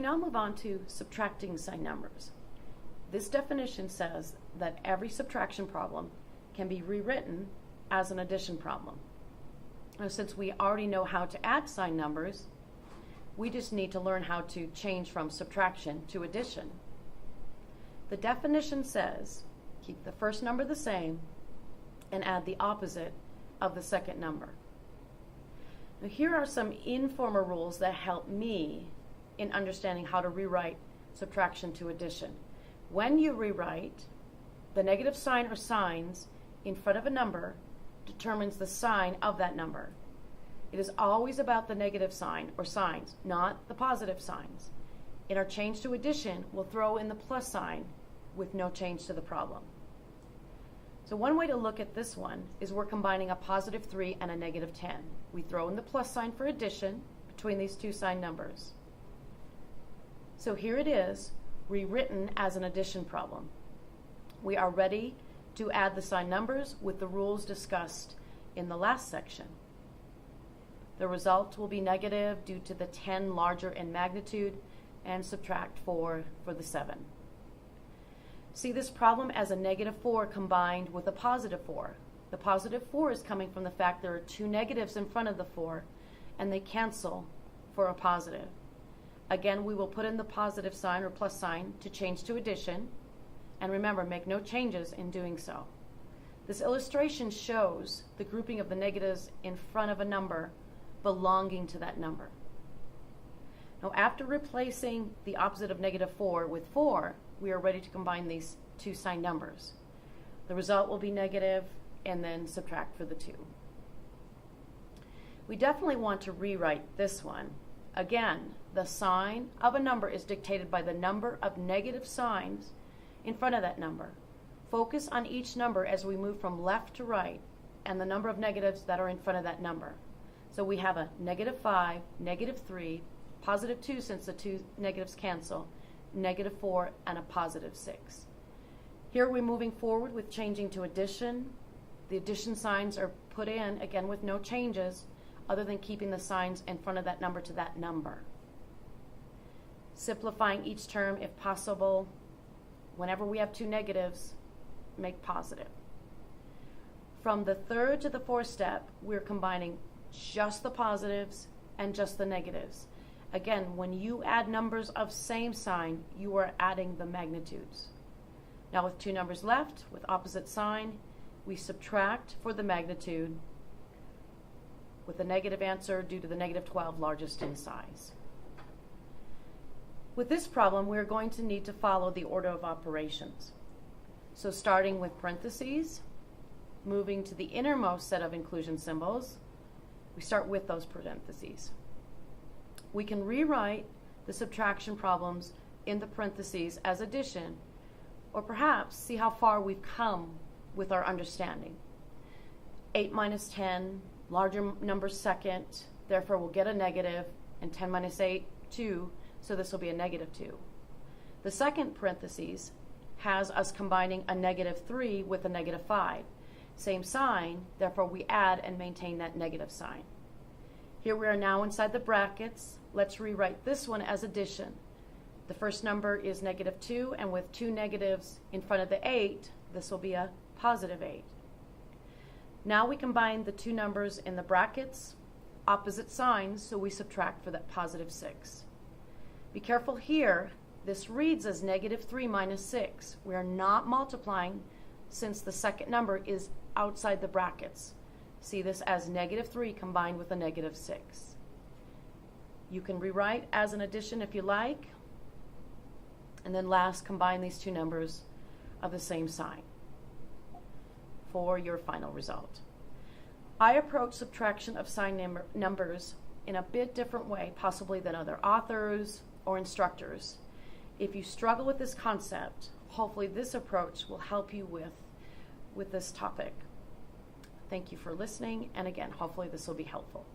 now move on to subtracting sign numbers. This definition says that every subtraction problem can be rewritten as an addition problem. Now, since we already know how to add sign numbers, we just need to learn how to change from subtraction to addition. The definition says keep the first number the same and add the opposite of the second number. Now, here are some informal rules that help me in understanding how to rewrite subtraction to addition. When you rewrite, the negative sign or signs in front of a number determines the sign of that number. It is always about the negative sign or signs, not the positive signs. In our change to addition, we'll throw in the plus sign with no change to the problem. So one way to look at this one is we're combining a positive 3 and a negative 10. We throw in the plus sign for addition between these two sign numbers. So here it is, rewritten as an addition problem. We are ready to add the sign numbers with the rules discussed in the last section. The result will be negative due to the 10 larger in magnitude, and subtract 4 for the 7. See this problem as a negative 4 combined with a positive 4. The positive 4 is coming from the fact there are two negatives in front of the 4, and they cancel for a positive. Again, we will put in the positive sign or plus sign to change to addition, and remember, make no changes in doing so. This illustration shows the grouping of the negatives in front of a number belonging to that number. Now, after replacing the opposite of negative 4 with 4, we are ready to combine these two sign numbers. The result will be negative, and then subtract for the 2. We definitely want to rewrite this one. Again, the sign of a number is dictated by the number of negative signs in front of that number. Focus on each number as we move from left to right and the number of negatives that are in front of that number. So we have a negative 5, negative 3, positive 2 since the two negatives cancel, negative 4, and a positive 6. Here we're moving forward with changing to addition. The addition signs are put in, again with no changes, other than keeping the signs in front of that number to that number. Simplifying each term if possible. Whenever we have two negatives, make positive. From the third to the fourth step, we're combining just the positives and just the negatives. Again, when you add numbers of same sign, you are adding the magnitudes. Now with two numbers left, with opposite sign, we subtract for the magnitude with a negative answer due to the negative 12 largest in size. With this problem, we're going to need to follow the order of operations. So starting with parentheses, moving to the innermost set of inclusion symbols, we start with those parentheses. We can rewrite the subtraction problems in the parentheses as addition, or perhaps see how far we've come with our understanding. 8 minus 10, larger number second, therefore we'll get a negative, and 10 minus 8, 2, so this will be a negative 2. The second parentheses has us combining a negative 3 with a negative 5. Same sign, therefore we add and maintain that negative sign. Here we are now inside the brackets. Let's rewrite this one as addition. The first number is negative 2, and with two negatives in front of the 8, this will be a positive 8. Now we combine the two numbers in the brackets, opposite signs, so we subtract for that positive 6. Be careful here, this reads as negative 3 minus 6. We are not multiplying since the second number is outside the brackets. See this as negative 3 combined with a negative 6. You can rewrite as an addition if you like, and then last combine these two numbers of the same sign for your final result. I approach subtraction of sign numbers in a bit different way, possibly than other authors or instructors. If you struggle with this concept, hopefully this approach will help you with this topic. Thank you for listening, and again, hopefully this will be helpful.